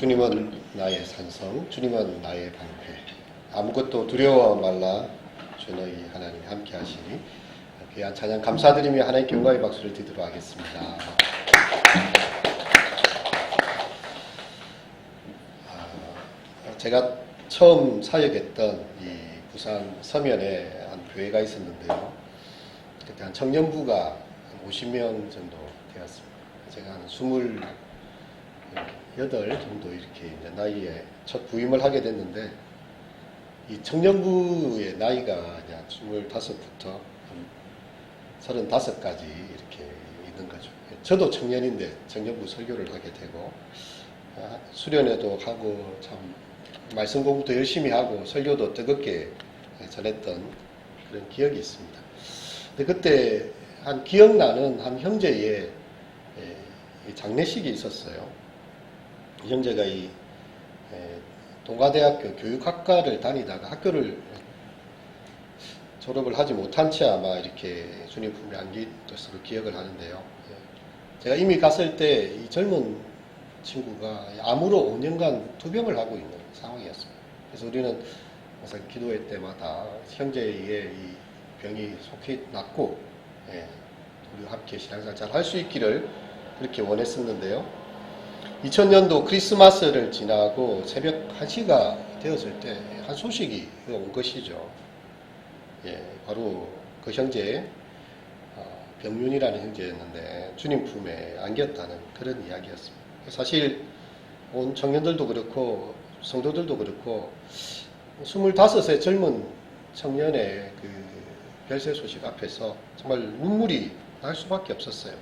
주님은 나의 산성, 주님은 나의 방패. 아무것도 두려워 말라. 주 너희 하나님 함께 하시니. 귀한 찬양 감사드리며 하나님께 영광의 박수를 드리도록 하겠습니다. 제가 처음 사역했던 이 부산 서면에 한 교회가 있었는데요. 그때 한 청년부가 50명 정도 되었습니다. 제가 한 28 정도 이렇게 이제 나이에 첫 부임을 하게 됐는데, 이 청년부의 나이가 25부터 35까지 이렇게 있는 거죠. 저도 청년인데 청년부 설교를 하게 되고, 수련회도 하고, 참 말씀 공부도 열심히 하고 설교도 뜨겁게 전했던 그런 기억이 있습니다. 근데 그때 한 기억나는 한 형제의 장례식이 있었어요. 이 형제가 이 동가대학교 교육학과를 다니다가 학교를 졸업을 하지 못한 채 아마 이렇게 주님 품에 안긴 것으로 기억을 하는데요. 제가 이미 갔을 때 이 젊은 친구가 암으로 5년간 투병을 하고 있는 상황이었습니다. 그래서 우리는 항상 기도회 때마다 형제의 이 병이 속히 낫고, 우리와 함께 신앙생활 잘 할 수 있기를 그렇게 원했었는데요. 2000년도 크리스마스를 지나고 새벽 1시가 되었을 때 한 소식이 온 것이죠. 바로 그 형제, 병윤이라는 형제였는데 주님 품에 안겼다는 그런 이야기였습니다. 사실 온 청년들도 그렇고 성도들도 그렇고 25의 젊은 청년의 그 별세 소식 앞에서 정말 눈물이 날 수밖에 없었어요.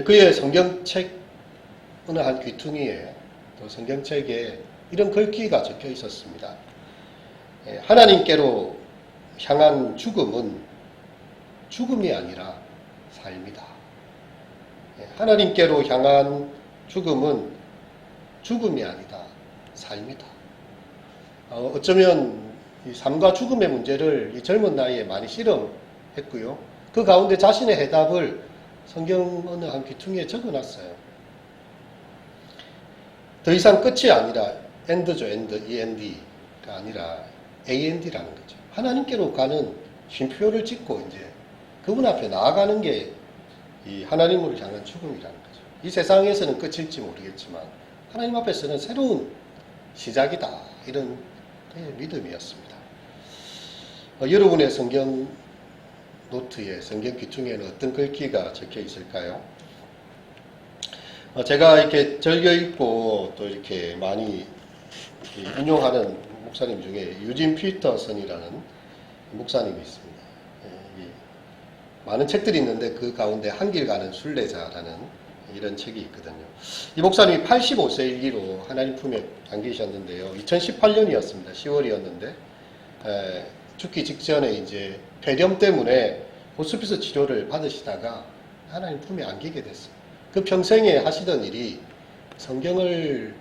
그의 성경책 어느 한 귀퉁이에, 또 성경책에 이런 글귀가 적혀 있었습니다. 하나님께로 향한 죽음은 죽음이 아니라 삶이다. 하나님께로 향한 죽음은 죽음이 아니다. 삶이다. 어쩌면 이 삶과 죽음의 문제를 이 젊은 나이에 많이 실험했고요. 그 가운데 자신의 해답을 성경 어느 한 귀퉁이에 적어놨어요. 더 이상 끝이 아니라 end죠, end가 아니라 and라는 거죠. 하나님께로 가는 쉼표를 찍고 이제 그분 앞에 나아가는 게 이 하나님으로 향한 죽음이라는 거죠. 이 세상에서는 끝일지 모르겠지만 하나님 앞에서는 새로운 시작이다. 이런 믿음이었습니다. 여러분의 성경 노트에, 성경 귀퉁이에는 어떤 글귀가 적혀 있을까요? 제가 이렇게 즐겨 읽고 또 이렇게 많이 인용하는 목사님 중에 유진 피터슨이라는 목사님이 있습니다. 많은 책들이 있는데 그 가운데 한길 가는 순례자라는 이런 책이 있거든요. 이 목사님이 85세 일기로 하나님 품에 안기셨는데요. 2018년이었습니다. 10월이었는데 죽기 직전에 이제 폐렴 때문에 호스피스 치료를 받으시다가 하나님 품에 안기게 됐어요. 그 평생에 하시던 일이 성경을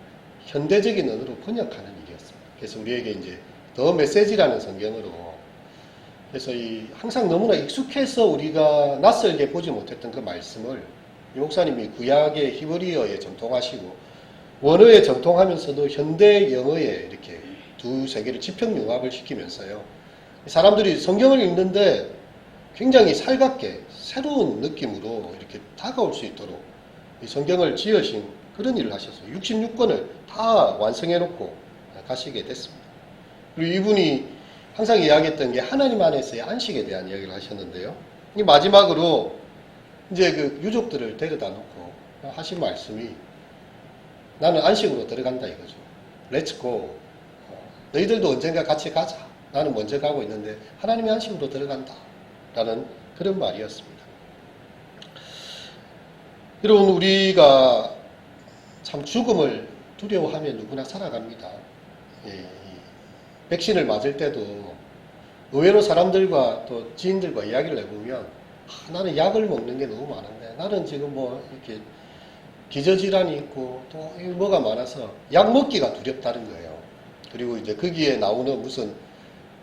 현대적인 언어로 번역하는 일이었습니다. 그래서 우리에게 이제 더 메시지라는 성경으로, 그래서 항상 너무나 익숙해서 우리가 낯설게 보지 못했던 그 말씀을 이 목사님이 구약의 히브리어에 정통하시고 원어에 정통하면서도 현대 영어에 이렇게 두세 개를 지평융합을 시키면서요. 사람들이 성경을 읽는데 굉장히 살갑게 새로운 느낌으로 이렇게 다가올 수 있도록 이 성경을 지으신 그런 일을 하셨어요. 66권을 다 완성해놓고 가시게 됐습니다. 그리고 이분이 항상 이야기했던 게 하나님 안에서의 안식에 대한 이야기를 하셨는데요. 이 마지막으로 이제 그 유족들을 데려다 놓고 하신 말씀이 나는 안식으로 들어간다 이거죠. Let's go. 너희들도 언젠가 같이 가자. 나는 먼저 가고 있는데 하나님의 안식으로 들어간다. 라는 그런 말이었습니다. 여러분, 우리가 참 죽음을 두려워하며 누구나 살아갑니다. 백신을 맞을 때도 의외로 사람들과 또 지인들과 이야기를 해보면 나는 약을 먹는 게 너무 많은데 나는 지금 뭐 이렇게 기저질환이 있고 또 뭐가 많아서 약 먹기가 두렵다는 거예요. 그리고 이제 거기에 나오는 무슨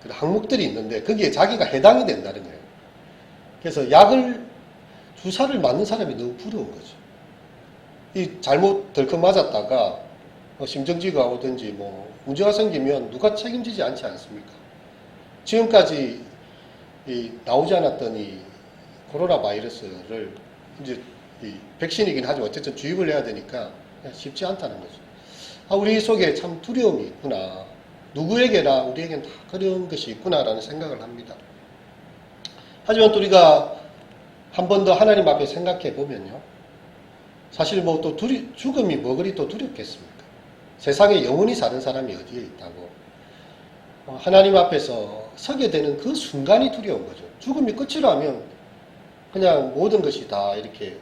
그 항목들이 있는데 거기에 자기가 해당이 된다는 거예요. 그래서 주사를 맞는 사람이 너무 부러운 거죠. 이 잘못 덜컥 맞았다가 심정지가 오든지 뭐 문제가 생기면 누가 책임지지 않지 않습니까? 지금까지 나오지 않았던 이 코로나 바이러스를 이제 백신이긴 하지만 어쨌든 주입을 해야 되니까 쉽지 않다는 거죠. 우리 속에 참 두려움이 있구나. 누구에게나 우리에겐 다 그런 것이 있구나라는 생각을 합니다. 하지만 또 우리가 한 번 더 하나님 앞에 생각해 보면요. 사실 뭐 또 죽음이 뭐 그리 또 두렵겠습니까? 세상에 영원히 사는 사람이 어디에 있다고. 하나님 앞에서 서게 되는 그 순간이 두려운 거죠. 죽음이 끝이라면 그냥 모든 것이 다 이렇게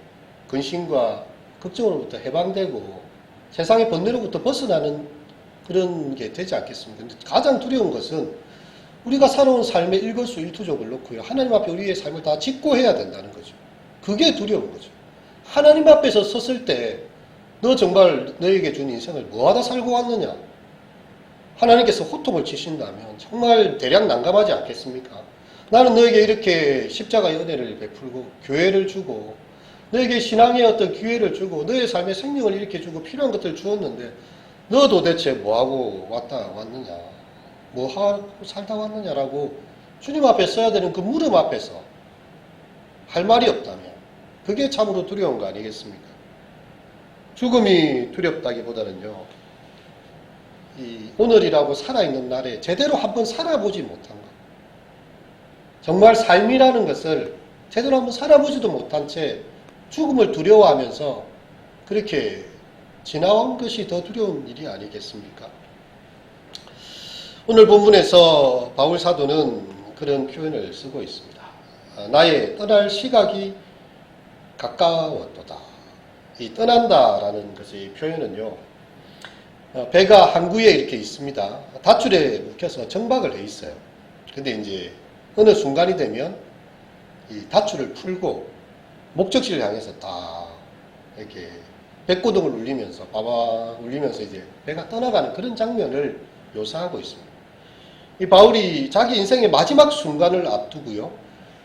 근심과 걱정으로부터 해방되고 세상의 번뇌로부터 벗어나는 그런 게 되지 않겠습니까? 근데 가장 두려운 것은 우리가 살아온 삶의 일거수일투족을 놓고요. 하나님 앞에 우리의 삶을 다 직고해야 된다는 거죠. 그게 두려운 거죠. 하나님 앞에서 섰을 때 너 정말 너에게 준 인생을 뭐하다 살고 왔느냐? 하나님께서 호통을 치신다면 정말 대략 난감하지 않겠습니까? 나는 너에게 이렇게 십자가의 은혜를 베풀고 교회를 주고 너에게 신앙의 어떤 기회를 주고 너의 삶의 생명을 이렇게 주고 필요한 것들을 주었는데 너 도대체 뭐하고 왔느냐? 뭐하고 살다 왔느냐라고 주님 앞에 써야 되는 그 물음 앞에서 할 말이 없다면 그게 참으로 두려운 거 아니겠습니까? 죽음이 두렵다기보다는요. 이 오늘이라고 살아있는 날에 제대로 한번 살아보지 못한 것. 정말 삶이라는 것을 제대로 한번 살아보지도 못한 채 죽음을 두려워하면서 그렇게 지나온 것이 더 두려운 일이 아니겠습니까? 오늘 본문에서 바울 사도는 그런 표현을 쓰고 있습니다. 나의 떠날 시각이 가까웠도다. 이 떠난다라는 것의 표현은요. 배가 항구에 이렇게 있습니다. 닷줄에 묶여서 정박을 해 있어요. 근데 이제 어느 순간이 되면 이 닷줄을 풀고 목적지를 향해서 딱 이렇게 백고동을 울리면서 바바 울리면서 이제 배가 떠나가는 그런 장면을 묘사하고 있습니다. 이 바울이 자기 인생의 마지막 순간을 앞두고요.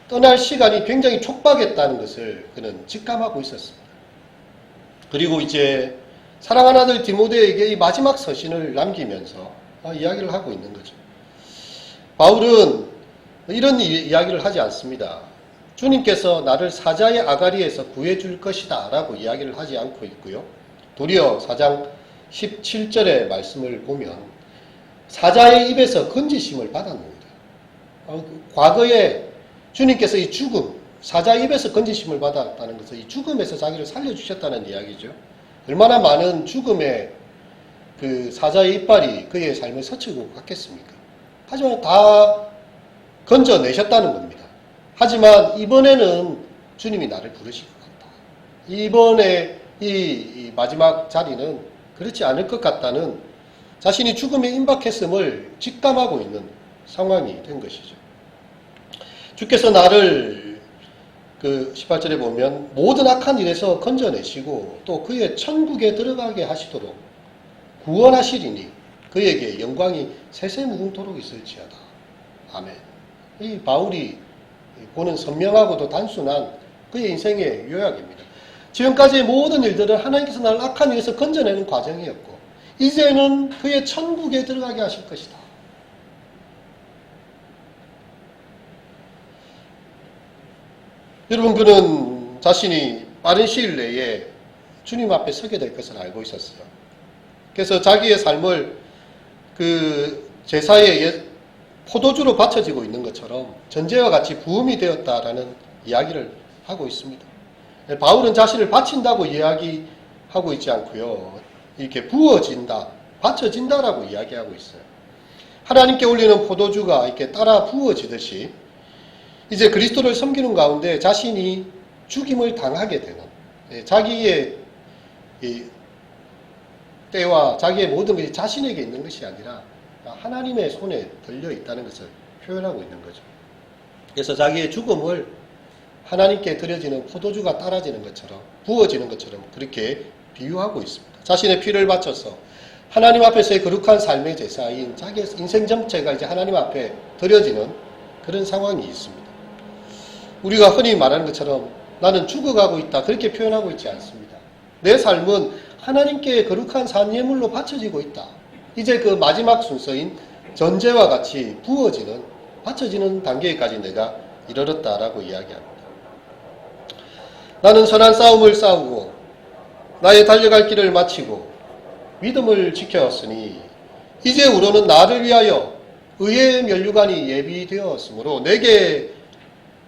떠날 시간이 굉장히 촉박했다는 것을 그는 직감하고 있었습니다. 그리고 이제 사랑하는 아들 디모데에게 이 마지막 서신을 남기면서 이야기를 하고 있는 거죠. 바울은 이런 이야기를 하지 않습니다. 주님께서 나를 사자의 아가리에서 구해줄 것이다 라고 이야기를 하지 않고 있고요. 도리어 4장 17절의 말씀을 보면 사자의 입에서 건지심을 받았습니다. 과거에 주님께서 이 죽음, 사자의 입에서 건지심을 받았다는 것은 이 죽음에서 자기를 살려주셨다는 이야기죠. 얼마나 많은 죽음의 그 사자의 이빨이 그의 삶을 서치고 갔겠습니까? 하지만 다 건져내셨다는 겁니다. 하지만 이번에는 주님이 나를 부르실 것 같다. 이번에 이 마지막 자리는 그렇지 않을 것 같다는 자신이 죽음에 임박했음을 직감하고 있는 상황이 된 것이죠. 주께서 나를 그 18절에 보면 모든 악한 일에서 건져내시고 또 그의 천국에 들어가게 하시도록 구원하시리니 그에게 영광이 세세무궁토록 있을지어다. 아멘. 이 바울이 보는 선명하고도 단순한 그의 인생의 요약입니다. 지금까지의 모든 일들은 하나님께서 나를 악한 일에서 건져내는 과정이었고 이제는 그의 천국에 들어가게 하실 것이다. 여러분, 그는 자신이 빠른 시일 내에 주님 앞에 서게 될 것을 알고 있었어요. 그래서 자기의 삶을 그 제사의 포도주로 바쳐지고 있는 것처럼 전제와 같이 부음이 되었다라는 이야기를 하고 있습니다. 바울은 자신을 바친다고 이야기하고 있지 않고요. 이렇게 부어진다, 바쳐진다라고 이야기하고 있어요. 하나님께 올리는 포도주가 이렇게 따라 부어지듯이 이제 그리스도를 섬기는 가운데 자신이 죽임을 당하게 되는 자기의 때와 자기의 모든 것이 자신에게 있는 것이 아니라 하나님의 손에 들려 있다는 것을 표현하고 있는 거죠. 그래서 자기의 죽음을 하나님께 드려지는 포도주가 따라지는 것처럼 부어지는 것처럼 그렇게 비유하고 있습니다. 자신의 피를 바쳐서 하나님 앞에서의 거룩한 삶의 제사인 자기의 인생 전체가 이제 하나님 앞에 드려지는 그런 상황이 있습니다. 우리가 흔히 말하는 것처럼 나는 죽어가고 있다 그렇게 표현하고 있지 않습니다. 내 삶은 하나님께 거룩한 산 예물로 바쳐지고 있다. 이제 그 마지막 순서인 전제와 같이 부어지는, 바쳐지는 단계까지 내가 이르렀다라고 이야기합니다. 나는 선한 싸움을 싸우고 나의 달려갈 길을 마치고 믿음을 지켰으니 이제 우로는 나를 위하여 의의 면류관이 예비되었으므로 내게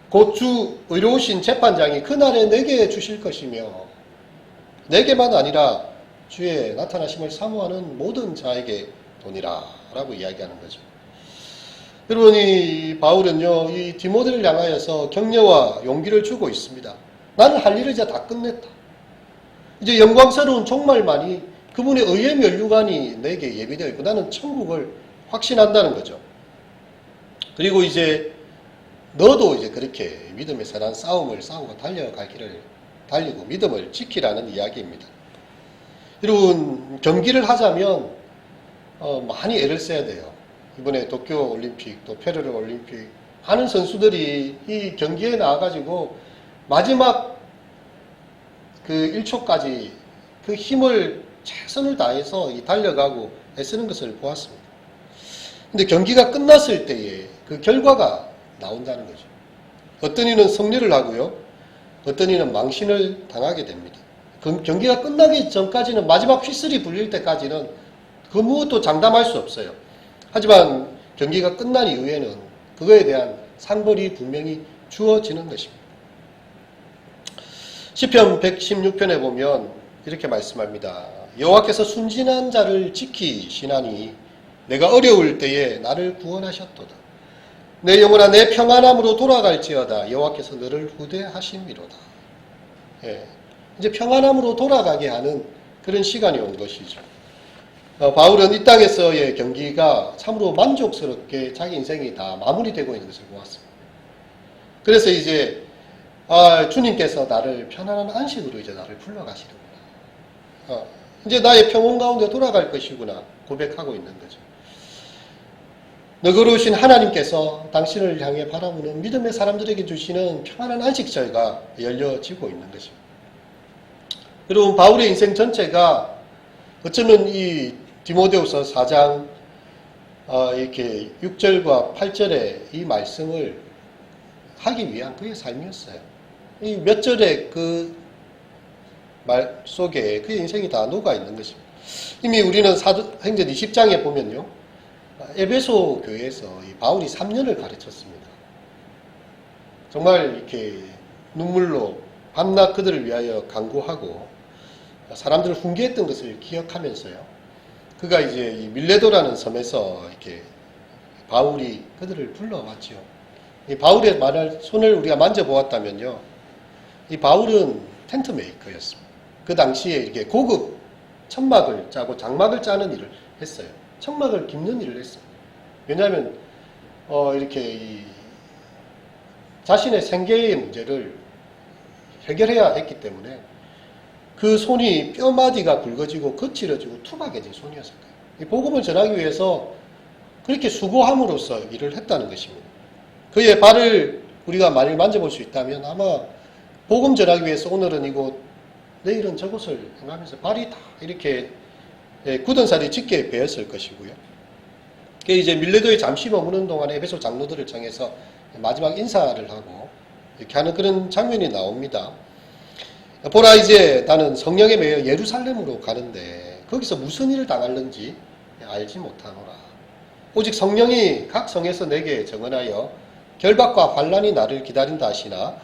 곧 주 의로우신 재판장이 그날에 내게 주실 것이며 내게만 아니라 주의 나타나심을 사모하는 모든 자에게 도니라 라고 이야기하는 거죠. 여러분, 이 바울은요, 이 디모데를 향하여서 격려와 용기를 주고 있습니다. 나는 할 일을 이제 다 끝냈다. 이제 영광스러운 종말만이 그분의 의의 면류관이 내게 예비되어 있고 나는 천국을 확신한다는 거죠. 그리고 이제 너도 이제 그렇게 믿음의 선한 싸움을 싸우고 달려갈 길을 달리고 믿음을 지키라는 이야기입니다. 여러분, 경기를 하자면 많이 애를 써야 돼요. 이번에 도쿄 올림픽, 또 페르르 올림픽 하는 선수들이 이 경기에 나와가지고 마지막 그 1초까지 그 힘을 최선을 다해서 달려가고 애쓰는 것을 보았습니다. 근데 경기가 끝났을 때에 그 결과가 나온다는 거죠. 어떤 이는 승리를 하고요, 어떤 이는 망신을 당하게 됩니다. 경기가 끝나기 전까지는, 마지막 휘슬이 불릴 때까지는 그 무엇도 장담할 수 없어요. 하지만 경기가 끝난 이후에는 그거에 대한 상벌이 분명히 주어지는 것입니다. 시편 116편에 보면 이렇게 말씀합니다. 여호와께서 순진한 자를 지키시나니 내가 어려울 때에 나를 구원하셨도다. 내 영혼아 내 평안함으로 돌아갈지어다. 여호와께서 너를 후대하심이로다. 예, 이제 평안함으로 돌아가게 하는 그런 시간이 온 것이죠. 바울은 이 땅에서의 경기가 참으로 만족스럽게 자기 인생이 다 마무리되고 있는 것을 보았습니다. 그래서 이제 주님께서 나를 편안한 안식으로 이제 나를 불러가시는구나. 이제 나의 평온 가운데 돌아갈 것이구나 고백하고 있는 거죠. 너그러우신 하나님께서 당신을 향해 바라보는 믿음의 사람들에게 주시는 평안한 안식처가 열려지고 있는 것입니다. 여러분, 바울의 인생 전체가 어쩌면 이 디모데후서 4장 이렇게 6절과 8절의 이 말씀을 하기 위한 그의 삶이었어요. 이 몇 절의 그 말 속에 그의 인생이 다 녹아 있는 것입니다. 이미 우리는 사도행전 20장에 보면요, 에베소 교회에서 이 바울이 3년을 가르쳤습니다. 정말 이렇게 눈물로 밤낮 그들을 위하여 간구하고 사람들을 훈계했던 것을 기억하면서요, 그가 이제 이 밀레도라는 섬에서 이렇게 바울이 그들을 불러왔지요. 이 바울의 손을 우리가 만져보았다면요, 이 바울은 텐트 메이커였습니다. 그 당시에 이렇게 고급 천막을 짜고 장막을 짜는 일을 했어요. 천막을 깁는 일을 했어요. 왜냐하면 이렇게 자신의 생계의 문제를 해결해야 했기 때문에 그 손이 뼈마디가 굵어지고 거칠어지고 투박해진 손이었을 거예요. 이 복음을 전하기 위해서 그렇게 수고함으로써 일을 했다는 것입니다. 그의 발을 우리가 만일 만져볼 수 있다면 아마 복음 전하기 위해서 오늘은 이곳, 내일은 저곳을 행하면서 발이 다 이렇게 굳은 살이 짙게 베었을 것이고요. 이제 밀레도에 잠시 머무는 동안에 에베소 장로들을 정해서 마지막 인사를 하고 이렇게 하는 그런 장면이 나옵니다. 보라, 이제 나는 성령에 매여 예루살렘으로 가는데 거기서 무슨 일을 당할는지 알지 못하노라. 오직 성령이 각 성에서 내게 정언하여 결박과 환난이 나를 기다린다 하시나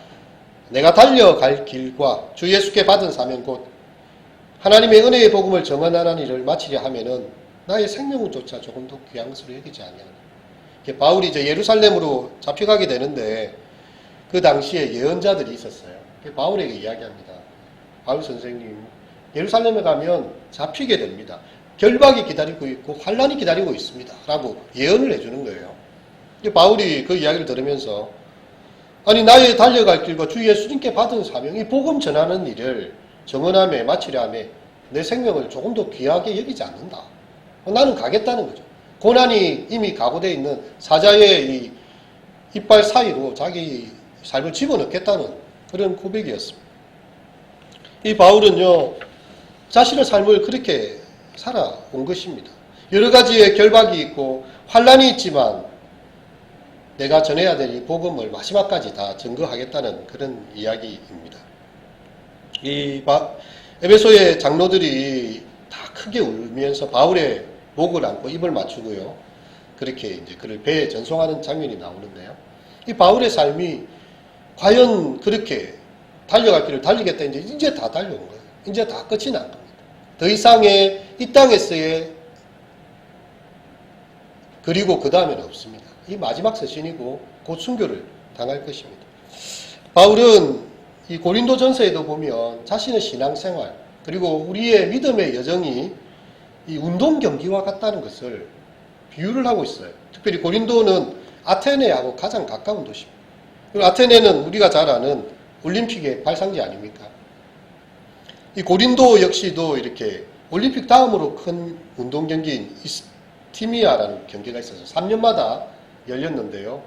내가 달려갈 길과 주 예수께 받은 사명 곧 하나님의 은혜의 복음을 정언하는 일을 마치려 하면은 나의 생명조차 조금 더 귀한 것으로 여기지 아니하나. 바울이 이제 예루살렘으로 잡혀가게 되는데 그 당시에 예언자들이 있었어요. 바울에게 이야기합니다. 바울 선생님, 예루살렘에 가면 잡히게 됩니다. 결박이 기다리고 있고 환난이 기다리고 있습니다. 라고 예언을 해주는 거예요. 바울이 그 이야기를 들으면서 아니, 나의 달려갈 길과 주 예수님께 받은 사명이 복음 전하는 일을 정언하며 마치려 하며 내 생명을 조금 더 귀하게 여기지 않는다. 나는 가겠다는 거죠. 고난이 이미 각오되어 있는 사자의 이 이빨 사이로 자기 삶을 집어넣겠다는 그런 고백이었습니다. 이 바울은요, 자신의 삶을 그렇게 살아온 것입니다. 여러 가지의 결박이 있고 환란이 있지만 내가 전해야 될 이 복음을 마지막까지 다 증거하겠다는 그런 이야기입니다. 이 에베소의 장로들이 다 크게 울면서 바울의 목을 안고 입을 맞추고요. 그렇게 이제 그를 배에 전송하는 장면이 나오는데요. 이 바울의 삶이 과연 그렇게 달려갈 길을 달리겠다 이제 다 달려온 거예요. 이제 다 끝이 난 겁니다. 더 이상의 이 땅에서의 그리고 그 다음에는 없습니다. 이 마지막 서신이고 곧 순교를 당할 것입니다. 바울은 이 고린도 전서에도 보면 자신의 신앙생활 그리고 우리의 믿음의 여정이 이 운동 경기와 같다는 것을 비유를 하고 있어요. 특별히 고린도는 아테네하고 가장 가까운 도시입니다. 그리고 아테네는 우리가 잘 아는 올림픽의 발상지 아닙니까? 이 고린도 역시도 이렇게 올림픽 다음으로 큰 운동 경기인 이스티미아라는 경기가 있어서 3년마다 열렸는데요.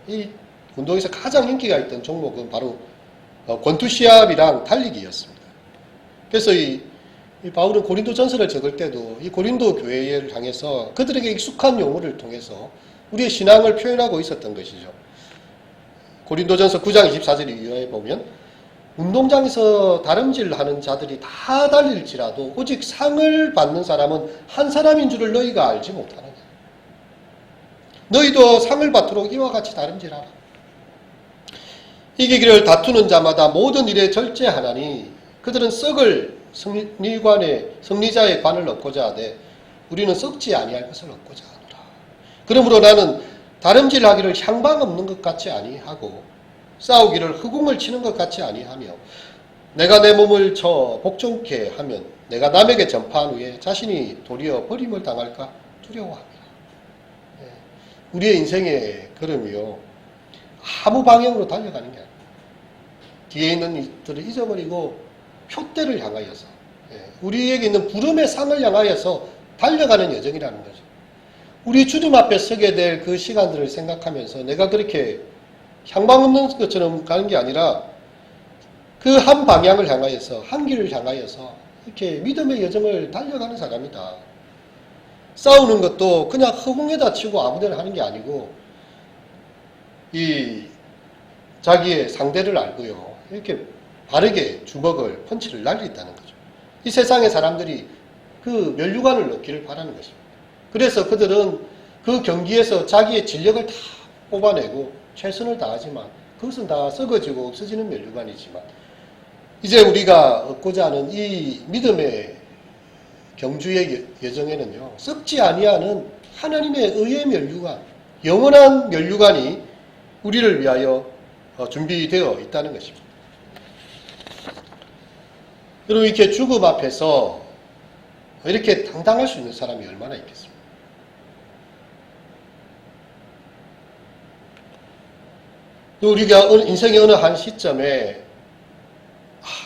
이 운동에서 가장 인기가 있던 종목은 바로 권투시합이랑 달리기였습니다. 그래서 이 바울은 고린도 전서를 적을 때도 이 고린도 교회를 향해서 그들에게 익숙한 용어를 통해서 우리의 신앙을 표현하고 있었던 것이죠. 고린도 전서 9장 24절 이하에 보면 운동장에서 다름질하는 자들이 다 달릴지라도 오직 상을 받는 사람은 한 사람인 줄을 너희가 알지 못하느냐. 너희도 상을 받도록 이와 같이 다름질하라. 이기기를 다투는 자마다 모든 일에 절제하나니 그들은 썩을 승리자의 관을 얻고자 하되 우리는 썩지 아니할 것을 얻고자 하노라. 그러므로 나는 다름질하기를 향방 없는 것 같이 아니하고 싸우기를 허공을 치는 것 같이 아니하며 내가 내 몸을 쳐 복종케 하면 내가 남에게 전파한 후에 자신이 도리어 버림을 당할까 두려워합니다. 우리의 인생의 걸음이요 아무 방향으로 달려가는 게 아니에요. 뒤에 있는 이들을 잊어버리고 표대를 향하여서 우리에게 있는 부름의 상을 향하여서 달려가는 여정이라는 거죠. 우리 주님 앞에 서게 될 그 시간들을 생각하면서 내가 그렇게 향방 없는 것처럼 가는 게 아니라 그 한 방향을 향하여서 한 길을 향하여서 이렇게 믿음의 여정을 달려가는 사람이다. 싸우는 것도 그냥 허공에다 치고 아무데나 하는 게 아니고 이 자기의 상대를 알고요. 이렇게 바르게 주먹을 펀치를 날린다는 거죠. 이 세상의 사람들이 그 면류관을 얻기를 바라는 것입니다. 그래서 그들은 그 경기에서 자기의 진력을 다 뽑아내고 최선을 다하지만 그것은 다 썩어지고 없어지는 면류관이지만 이제 우리가 얻고자 하는 이 믿음의 경주의 여정에는요. 썩지 아니하는 하나님의 의의 면류관, 영원한 면류관이 우리를 위하여 준비되어 있다는 것입니다. 여러분 이렇게 죽음 앞에서 이렇게 당당할 수 있는 사람이 얼마나 있겠습니까? 우리가 인생의 어느 한 시점에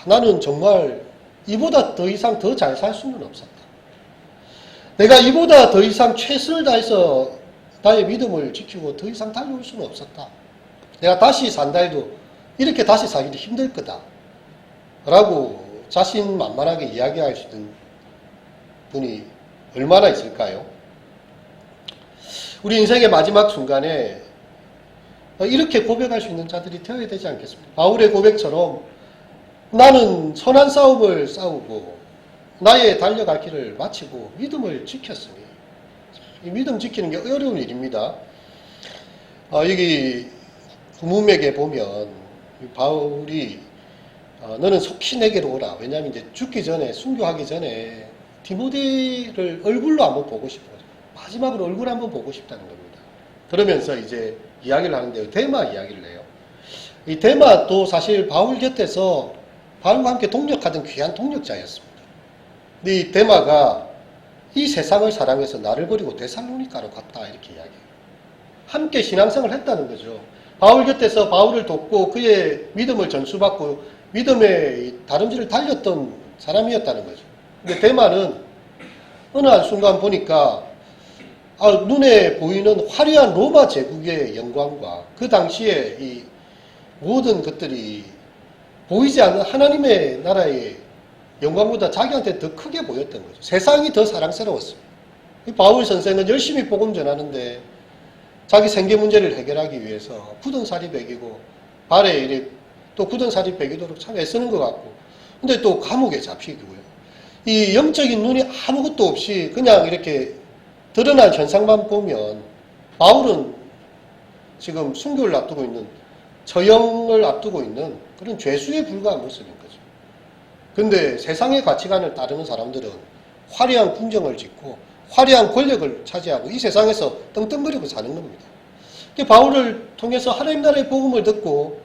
나는 정말 이보다 더 이상 더 잘 살 수는 없었다. 내가 이보다 더 이상 최선을 다해서 나의 믿음을 지키고 더 이상 달려올 수는 없었다. 내가 다시 산다 해도 이렇게 다시 살기도 힘들 거다. 라고 자신만만하게 이야기할 수 있는 분이 얼마나 있을까요? 우리 인생의 마지막 순간에 이렇게 고백할 수 있는 자들이 되어야 되지 않겠습니까? 바울의 고백처럼 나는 선한 싸움을 싸우고 나의 달려갈 길을 마치고 믿음을 지켰으니 이 믿음 지키는 게 어려운 일입니다. 여기 후문맥에 보면 바울이 너는 속히 내게로 오라. 왜냐하면 이제 죽기 전에 순교하기 전에 디모데를 얼굴로 한번 보고 싶어요. 마지막으로 얼굴 한번 보고 싶다는 겁니다. 그러면서 이제 이야기를 하는데요. 데마 이야기를 해요. 이 데마도 사실 바울 곁에서 바울과 함께 동력하던 귀한 동력자였습니다. 근데 이 데마가 이 세상을 사랑해서 나를 버리고 데살로니가로 갔다 이렇게 이야기해요. 함께 신앙생활을 했다는 거죠. 바울 곁에서 바울을 돕고 그의 믿음을 전수받고 믿음의 다름질을 달렸던 사람이었다는 거죠. 근데 데마는 어느 한순간 보니까 눈에 보이는 화려한 로마 제국의 영광과 그 당시에 이 모든 것들이 보이지 않는 하나님의 나라의 영광보다 자기한테 더 크게 보였던 거죠. 세상이 더 사랑스러웠습니다. 바울 선생은 열심히 복음 전하는데 자기 생계 문제를 해결하기 위해서 굳은 살이 배기고 발에 이래 또 굳은 살이 배기도록 참 애쓰는 것 같고, 근데 또 감옥에 잡히고요. 이 영적인 눈이 아무것도 없이 그냥 이렇게 드러난 현상만 보면 바울은 지금 순교를 앞두고 있는, 처형을 앞두고 있는 그런 죄수에 불과한 모습인 거죠. 근데 세상의 가치관을 따르는 사람들은 화려한 궁정을 짓고 화려한 권력을 차지하고 이 세상에서 떵떵거리고 사는 겁니다. 바울을 통해서 하나님 나라의 복음을 듣고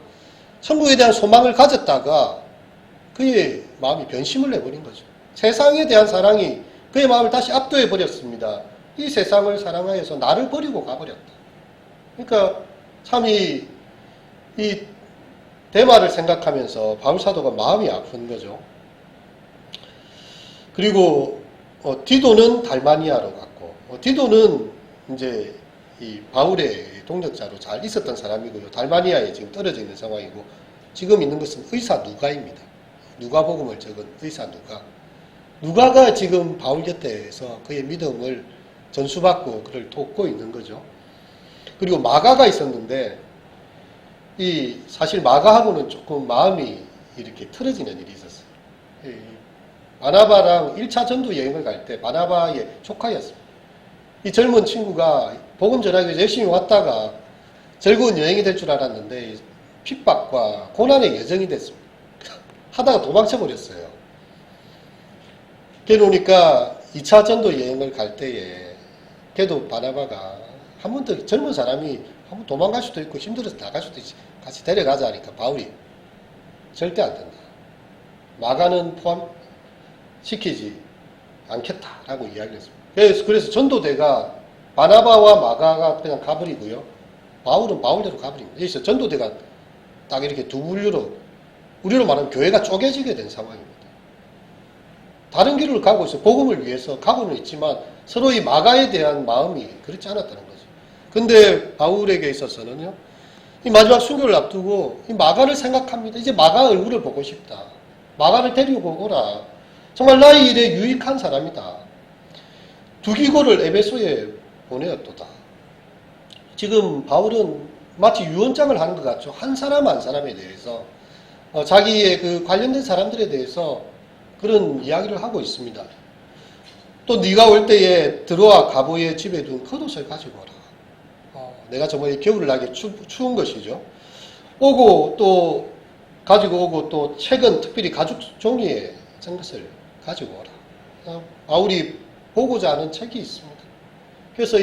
천국에 대한 소망을 가졌다가 그의 마음이 변심을 해버린 거죠. 세상에 대한 사랑이 그의 마음을 다시 압도해 버렸습니다. 이 세상을 사랑하여서 나를 버리고 가버렸다. 그러니까 참 이 데마를 생각하면서 바울 사도가 마음이 아픈 거죠. 그리고 디도는 달마니아로 갔고, 디도는 이제 이 바울의 동역자로 잘 있었던 사람이고요. 달마니아에 지금 떨어져 있는 상황이고, 지금 있는 것은 의사 누가입니다. 누가복음을 적은 의사 누가. 누가가 지금 바울 곁에서 그의 믿음을 전수받고 그를 돕고 있는 거죠. 그리고 마가가 있었는데, 사실 마가하고는 조금 마음이 이렇게 틀어지는 일이 있었어요. 바나바랑 1차 전도 여행을 갈 때 바나바의 조카였습니다. 이 젊은 친구가 복음 전하기 위해서 열심히 왔다가 즐거운 여행이 될 줄 알았는데 핍박과 고난의 여정이 됐습니다. 하다가 도망쳐 버렸어요. 그러니까 2차 전도 여행을 갈 때에 걔도 바나바가 한 번 더 젊은 사람이 한 번 도망갈 수도 있고 힘들어서 나갈 수도 있지, 같이 데려가자 하니까 바울이 절대 안 된다. 마가는 포함시키지 않겠다라고 이야기를 했습니다. 그래서 전도대가 바나바와 마가가 그냥 가버리고요. 바울은 바울대로 가버립니다. 그래서 전도대가 딱 이렇게 두 분류로, 우리로 말하면 교회가 쪼개지게 된 상황입니다. 다른 길을 가고 있어요. 복음을 위해서 가고는 있지만 서로 이 마가에 대한 마음이 그렇지 않았다는 거죠. 근데 바울에게 있어서는요, 이 마지막 순교를 앞두고 이 마가를 생각합니다. 이제 마가 얼굴을 보고 싶다. 마가를 데리고 오라. 정말 나의 일에 유익한 사람이다. 두기고를 에베소에 보내었도다. 지금 바울은 마치 유언장을 하는 것 같죠. 한 사람 한 사람에 대해서 자기의 그 관련된 사람들에 대해서 그런 이야기를 하고 있습니다. 또 네가 올 때에 드로아 가보의 집에 둔 겉옷을 가지고 오라. 내가 정말 겨울을 나게 추운 것이죠. 오고 또 가지고 오고 또 책은 특별히 가죽 종이에 쓴 것을 가지고 오라. 바울이 보고자 하는 책이 있습니다. 그래서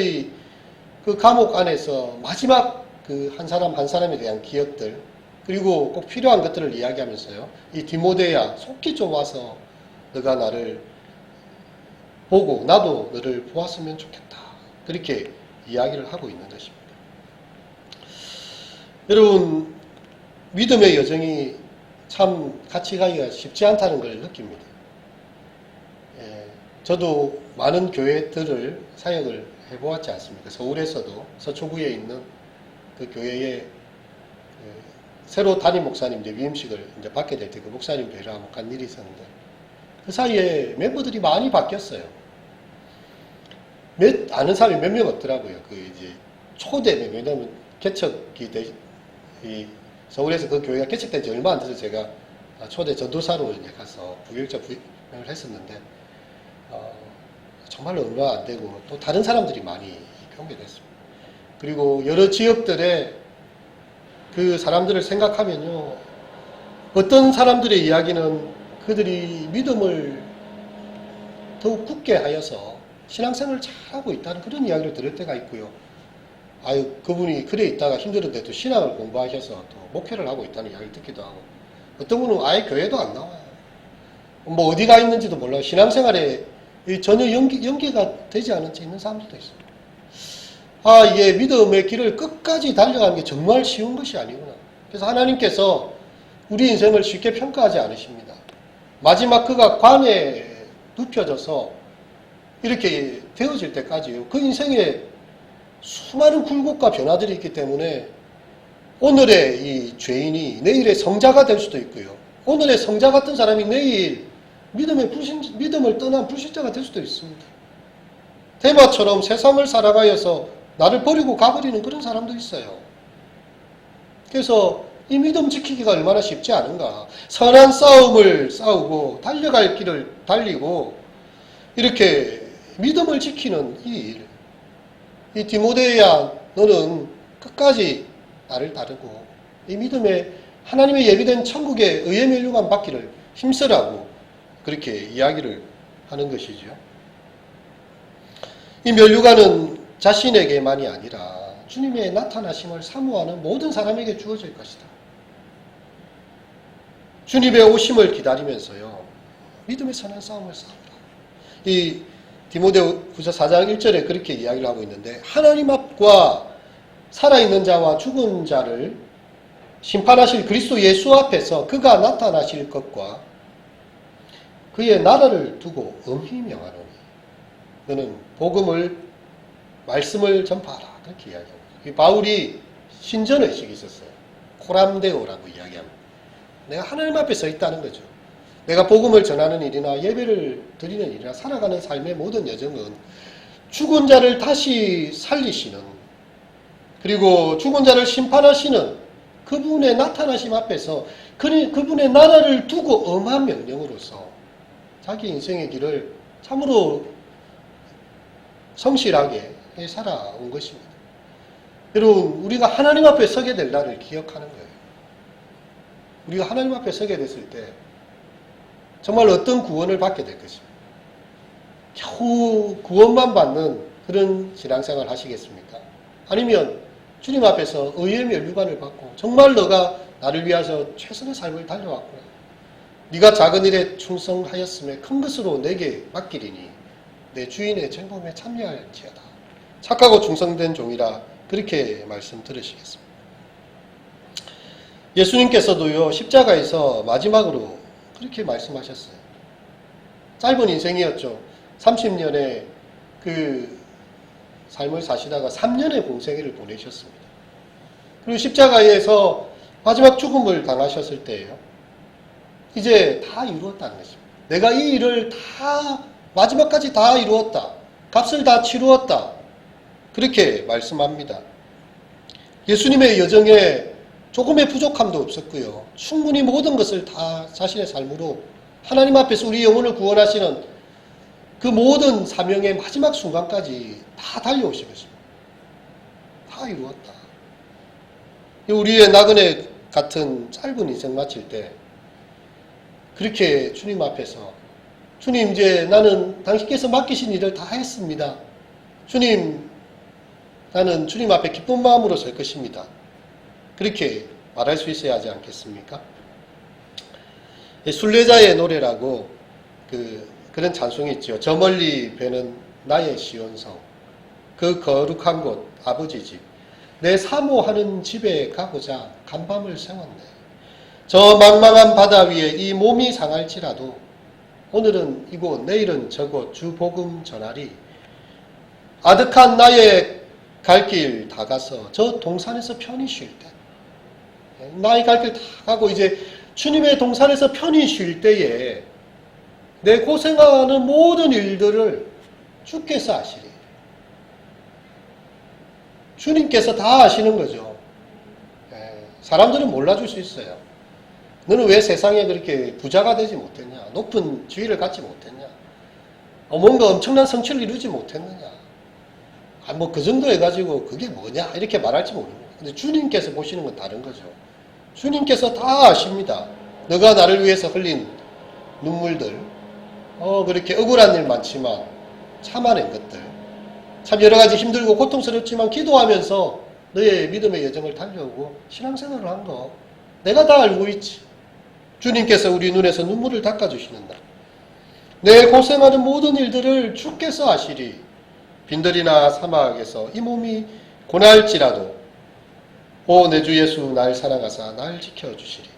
그 감옥 안에서 마지막 그 한 사람 한 사람에 대한 기억들, 그리고 꼭 필요한 것들을 이야기하면서요, 이 디모데야 속히 좀 와서 너가 나를 보고 나도 너를 보았으면 좋겠다. 그렇게 이야기를 하고 있는 것입니다. 여러분, 믿음의 여정이 참 같이 가기가 쉽지 않다는 걸 느낍니다. 저도 많은 교회들을 사역을 해보았지 않습니까? 서울에서도 서초구에 있는 그 교회에 새로 담임 목사님 이제 위임식을 이제 받게 될 때 그 목사님 뵈러 한번 간 일이 있었는데, 그 사이에 멤버들이 많이 바뀌었어요. 아는 사람이 몇 명 없더라고요. 그 이제 초대면, 왜냐면 개척이 서울에서 그 교회가 개척된 지 얼마 안 돼서 제가 초대 전도사로 이제 가서 부교육자 부임을 했었는데, 정말로 얼마 안 되고 또 다른 사람들이 많이 변개됐습니다. 그리고 여러 지역들의 그 사람들을 생각하면요, 어떤 사람들의 이야기는 그들이 믿음을 더욱 굳게 하여서 신앙생활을 잘하고 있다는 그런 이야기를 들을 때가 있고요. 아유, 그분이 그래 있다가 힘들었는데도 신앙을 공부하셔서 또 목회를 하고 있다는 이야기를 듣기도 하고, 어떤 분은 아예 교회도 안 나와요. 뭐 어디가 있는지도 몰라요. 신앙생활에 전혀 연계가 되지 않은 채 있는 사람들도 있습니다. 이게 믿음의 길을 끝까지 달려가는 게 정말 쉬운 것이 아니구나. 그래서 하나님께서 우리 인생을 쉽게 평가하지 않으십니다. 마지막 그가 관에 눕혀져서 이렇게 되어질 때까지요, 그 인생에 수많은 굴곡과 변화들이 있기 때문에 오늘의 이 죄인이 내일의 성자가 될 수도 있고요, 오늘의 성자 같은 사람이 내일 믿음을 떠난 불신자가 될 수도 있습니다. 데마처럼 세상을 살아가여서 나를 버리고 가버리는 그런 사람도 있어요. 그래서 이 믿음 지키기가 얼마나 쉽지 않은가. 선한 싸움을 싸우고 달려갈 길을 달리고 이렇게 믿음을 지키는 이 일. 이 디모데야 너는 끝까지 나를 따르고 이 믿음에 하나님의 예비된 천국의 의의 면류관 받기를 힘쓰라고 그렇게 이야기를 하는 것이죠. 이 면류관은 자신에게만이 아니라 주님의 나타나심을 사모하는 모든 사람에게 주어질 것이다. 주님의 오심을 기다리면서요, 믿음의 선한 싸움을 싸우라. 이 디모데후서 4장 1절에 그렇게 이야기를 하고 있는데, 하나님 앞과 살아있는 자와 죽은 자를 심판하실 그리스도 예수 앞에서 그가 나타나실 것과 그의 나라를 두고 엄히 명하노니 너는 복음을 말씀을 전파하라. 그렇게 이야기합니다. 이 바울이 신전의식이 있었어요. 코람데오라고 이야기합니다. 내가 하나님 앞에 서 있다는 거죠. 내가 복음을 전하는 일이나 예배를 드리는 일이나 살아가는 삶의 모든 여정은 죽은 자를 다시 살리시는, 그리고 죽은 자를 심판하시는 그분의 나타나심 앞에서 그분의 나라를 두고 엄한 명령으로서 자기 인생의 길을 참으로 성실하게 살아온 것입니다. 여러분, 우리가 하나님 앞에 서게 될 날을 기억하는 거예요. 우리가 하나님 앞에 서게 됐을 때 정말 어떤 구원을 받게 될 것입니다. 겨우 구원만 받는 그런 신앙생활 하시겠습니까? 아니면 주님 앞에서 의의 면류관을 받고 정말 너가 나를 위하여 최선의 삶을 달려왔구나, 네가 작은 일에 충성하였음에 큰 것으로 내게 맡기리니 내 주인의 전범에 참여할지어다. 착하고 충성된 종이라 그렇게 말씀 들으시겠습니다. 예수님께서도요, 십자가에서 마지막으로 그렇게 말씀하셨어요. 짧은 인생이었죠. 30년의 그 삶을 사시다가 3년의 공생애를 보내셨습니다. 그리고 십자가에서 마지막 죽음을 당하셨을 때예요, 이제 다 이루었다는 것입니다. 내가 이 일을 다 마지막까지 다 이루었다. 값을 다 치루었다. 그렇게 말씀합니다. 예수님의 여정에 조금의 부족함도 없었고요. 충분히 모든 것을 다 자신의 삶으로 하나님 앞에서 우리 영혼을 구원하시는 그 모든 사명의 마지막 순간까지 다 달려오신 것입니다. 다 이루었다. 우리의 나그네 같은 짧은 인생 마칠 때 그렇게 주님 앞에서, 주님, 이제 나는 당신께서 맡기신 일을 다 했습니다. 주님, 나는 주님 앞에 기쁜 마음으로 설 것입니다. 그렇게 말할 수 있어야 하지 않겠습니까? 순례자의 노래라고 그런 찬송이 있죠. 저 멀리 배는 나의 시온성, 그 거룩한 곳 아버지 집, 내 사모하는 집에 가고자 간밤을 세웠네. 저 망망한 바다 위에 이 몸이 상할지라도 오늘은 이곳 내일은 저곳 주 복음 전하리. 아득한 나의 갈 길 다 가서 저 동산에서 편히 쉴 때, 나의 갈 길 다 가고 이제 주님의 동산에서 편히 쉴 때에 내 고생하는 모든 일들을 주께서 아시리. 주님께서 다 아시는 거죠. 사람들은 몰라줄 수 있어요. 너는 왜 세상에 그렇게 부자가 되지 못했냐? 높은 지위를 갖지 못했냐? 뭔가 엄청난 성취를 이루지 못했느냐? 뭐 그 정도 해가지고 그게 뭐냐? 이렇게 말할지 모르는 거예요. 근데 주님께서 보시는 건 다른 거죠. 주님께서 다 아십니다. 너가 나를 위해서 흘린 눈물들, 그렇게 억울한 일 많지만 참아낸 것들, 참 여러 가지 힘들고 고통스럽지만 기도하면서 너의 믿음의 여정을 달려오고 신앙생활을 한 거 내가 다 알고 있지. 주님께서 우리 눈에서 눈물을 닦아주시는다. 내 고생하는 모든 일들을 주께서 아시리. 빈들이나 사막에서 이 몸이 고날지라도 오 내 주 예수 날 사랑하사 날 지켜주시리.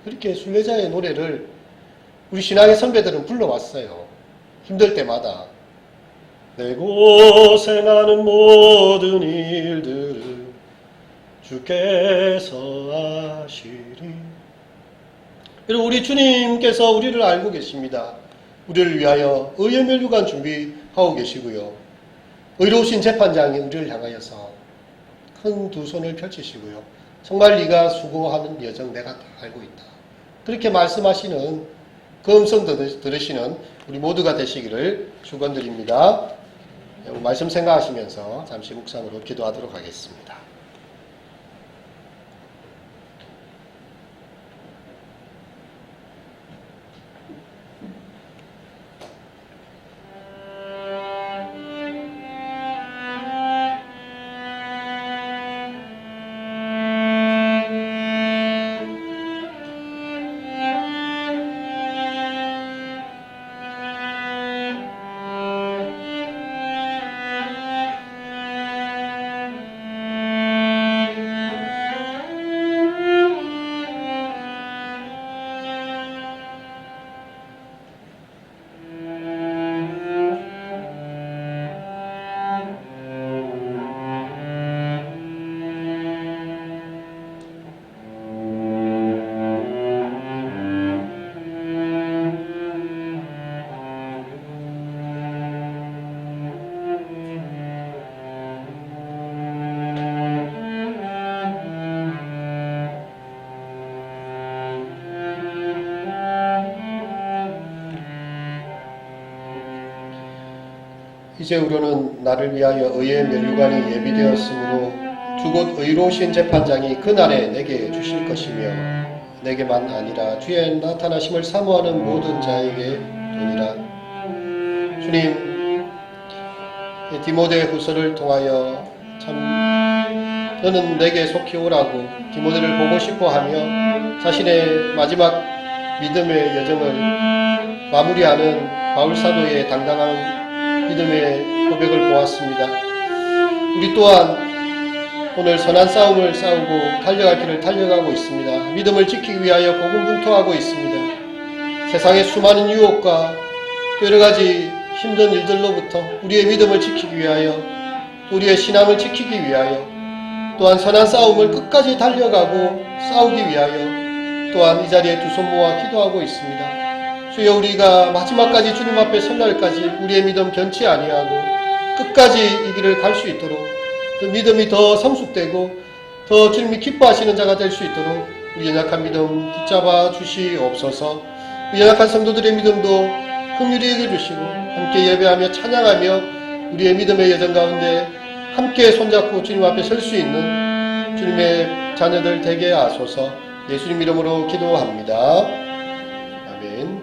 그렇게 순례자의 노래를 우리 신앙의 선배들은 불러왔어요. 힘들 때마다 내 고생하는 모든 일들을 주께서 아시리. 그리고 우리 주님께서 우리를 알고 계십니다. 우리를 위하여 의의 면류관 준비하고 계시고요. 의로우신 재판장이 우리를 향하여서 큰 두 손을 펼치시고요. 정말 네가 수고하는 여정 내가 다 알고 있다. 그렇게 말씀하시는 그 음성 들으시는 우리 모두가 되시기를 축원드립니다. 말씀 생각하시면서 잠시 묵상으로 기도하도록 하겠습니다. 이제 우리는 나를 위하여 의의 면류관이 예비되었으므로 주곧 의로우신 재판장이 그날에 내게 주실 것이며 내게만 아니라 주의 나타나심을 사모하는 모든 자에게 되니라. 주님, 디모데 후서를 통하여 참 너는 내게 속히 오라고 디모데를 보고 싶어하며 자신의 마지막 믿음의 여정을 마무리하는 바울 사도의 당당한 믿음의 고백을 보았습니다. 우리 또한 오늘 선한 싸움을 싸우고 달려갈 길을 달려가고 있습니다. 믿음을 지키기 위하여 고군분투하고 있습니다. 세상의 수많은 유혹과 여러 가지 힘든 일들로부터 우리의 믿음을 지키기 위하여, 우리의 신앙을 지키기 위하여, 또한 선한 싸움을 끝까지 달려가고 싸우기 위하여 또한 이 자리에 두 손 모아 기도하고 있습니다. 주여, 우리가 마지막까지 주님 앞에 설 날까지 우리의 믿음 변치 아니하고 끝까지 이 길을 갈 수 있도록, 또 믿음이 더 성숙되고 더 주님이 기뻐하시는 자가 될 수 있도록 우리 연약한 믿음 붙잡아 주시옵소서. 우리 연약한 성도들의 믿음도 긍휼히 여겨주시고 함께 예배하며 찬양하며 우리의 믿음의 여정 가운데 함께 손잡고 주님 앞에 설 수 있는 주님의 자녀들 되게 하소서. 예수님 이름으로 기도합니다.